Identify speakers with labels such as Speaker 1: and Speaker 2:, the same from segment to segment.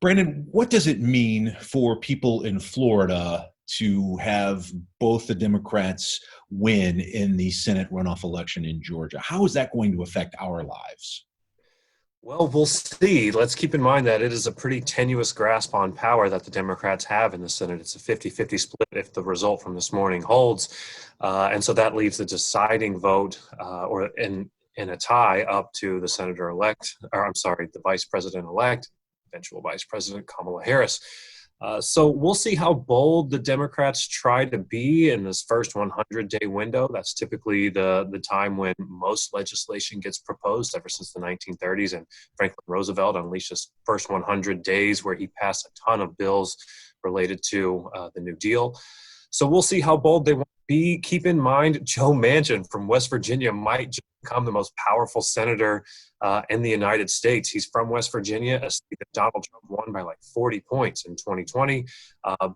Speaker 1: Brandon, what does it mean for people in Florida to have both the Democrats win in the Senate runoff election in Georgia? How is that going to affect our lives?
Speaker 2: Well, we'll see. Let's keep in mind that it is a pretty tenuous grasp on power that the Democrats have in the Senate. It's a 50-50 split if the result from this morning holds. And so that leaves the deciding vote or in a tie up to the senator-elect, or I'm sorry, the vice president-elect, eventual vice president Kamala Harris. So we'll see how bold the Democrats try to be in this first 100-day window. That's typically the time when most legislation gets proposed ever since the 1930s. And Franklin Roosevelt unleashed his first 100 days where he passed a ton of bills related to the New Deal. So we'll see how bold they want to be. Keep in mind, Joe Manchin from West Virginia might just become the most powerful senator in the United States. He's from West Virginia, a state that Donald Trump won by like 40 points in 2020,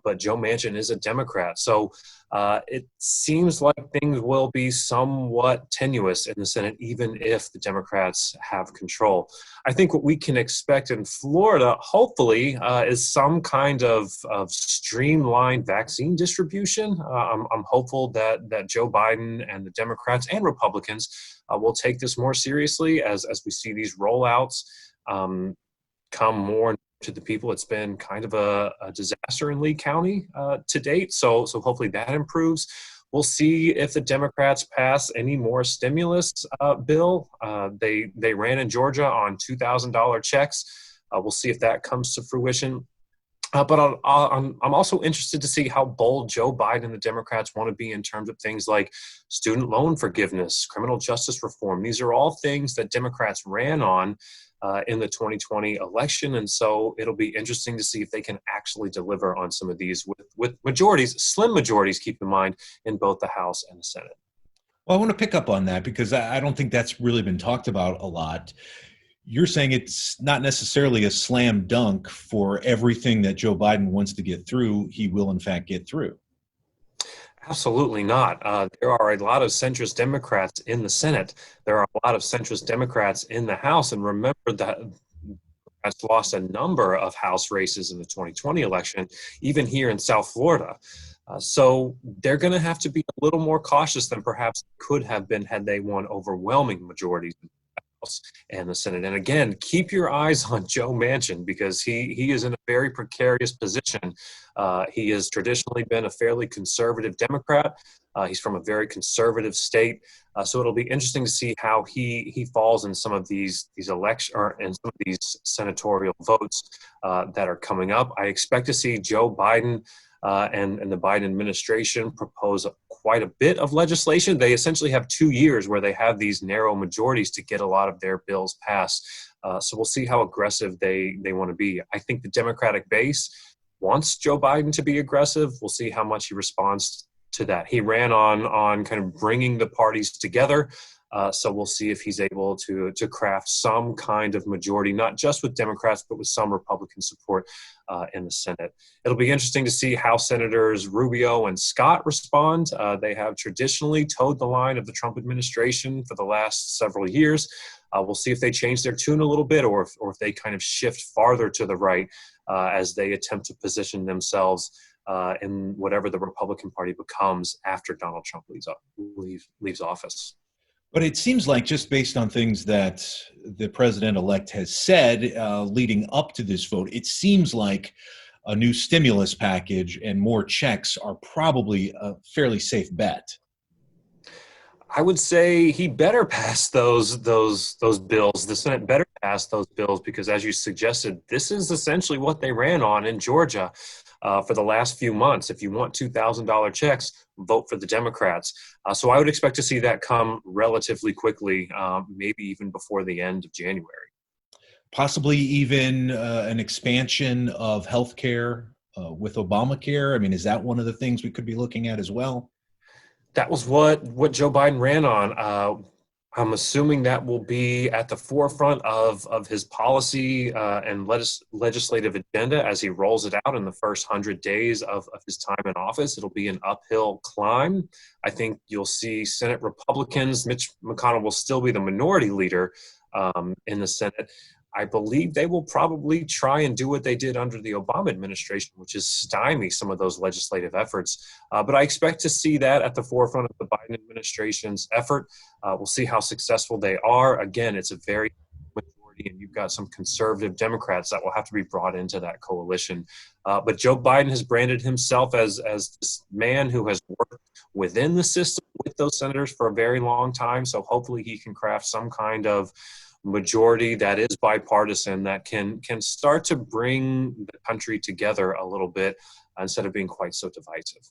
Speaker 2: but Joe Manchin is a Democrat. So it seems like things will be somewhat tenuous in the Senate, even if the Democrats have control. I think what we can expect in Florida, hopefully, is some kind of streamlined vaccine distribution. I'm hopeful that Joe Biden and the Democrats and Republicans will take this more seriously as we see these rollouts come more to the people. It's been kind of a disaster in Lee County to date, so hopefully that improves. We'll see if the Democrats pass any more stimulus bill. They ran in Georgia on $2,000 checks. We'll see if that comes to fruition. But I'm also interested to see how bold Joe Biden and the Democrats want to be in terms of things like student loan forgiveness, criminal justice reform. These are all things that Democrats ran on in the 2020 election. And so it'll be interesting to see if they can actually deliver on some of these with majorities, slim majorities, keep in mind, in both the House and the Senate.
Speaker 1: Well, I want to pick up on that because I don't think that's really been talked about a lot. You're saying it's not necessarily a slam dunk for everything that Joe Biden wants to get through, he will in fact get through.
Speaker 2: Absolutely not. There are a lot of centrist Democrats in the Senate. There are a lot of centrist Democrats in the House. And remember that has lost a number of House races in the 2020 election, even here in South Florida. So they're going to have to be a little more cautious than perhaps could have been had they won overwhelming majorities and the Senate. And again, keep your eyes on Joe Manchin because he is in a very precarious position. He has traditionally been a fairly conservative Democrat. He's from a very conservative state. So it'll be interesting to see how he falls in some of these election or in some of these senatorial votes that are coming up. I expect to see Joe Biden and the Biden administration propose quite a bit of legislation. They essentially have 2 years where they have these narrow majorities to get a lot of their bills passed. So we'll see how aggressive they want to be. I think the Democratic base wants Joe Biden to be aggressive. We'll see how much he responds to that. He ran on kind of bringing the parties together. So we'll see if he's able to craft some kind of majority, not just with Democrats, but with some Republican support in the Senate. It'll be interesting to see how Senators Rubio and Scott respond. They have traditionally towed the line of the Trump administration for the last several years. We'll see if they change their tune a little bit or if they kind of shift farther to the right as they attempt to position themselves in whatever the Republican Party becomes after Donald Trump leaves office.
Speaker 1: But it seems like just based on things that the president-elect has said leading up to this vote, it seems like a new stimulus package and more checks are probably a fairly safe bet.
Speaker 2: I would say he better pass those bills. The Senate better pass those bills because, as you suggested, this is essentially what they ran on in Georgia for the last few months. If you want $2,000 checks, vote for the Democrats. So I would expect to see that come relatively quickly, maybe even before the end of January.
Speaker 1: Possibly even an expansion of health care with Obamacare. I mean, is that one of the things we could be looking at as well?
Speaker 2: That was what Joe Biden ran on. I'm assuming that will be at the forefront of his policy and legislative agenda as he rolls it out in the first 100 days of his time in office. It'll be an uphill climb. I think you'll see Senate Republicans. Mitch McConnell will still be the minority leader in the Senate. I believe they will probably try and do what they did under the Obama administration, which is stymie some of those legislative efforts. But I expect to see that at the forefront of the Biden administration's effort. We'll see how successful they are. Again, it's a very majority, and you've got some conservative Democrats that will have to be brought into that coalition. But Joe Biden has branded himself as this man who has worked within the system with those senators for a very long time. So hopefully he can craft some kind of majority that is bipartisan, that can start to bring the country together a little bit instead of being quite so divisive.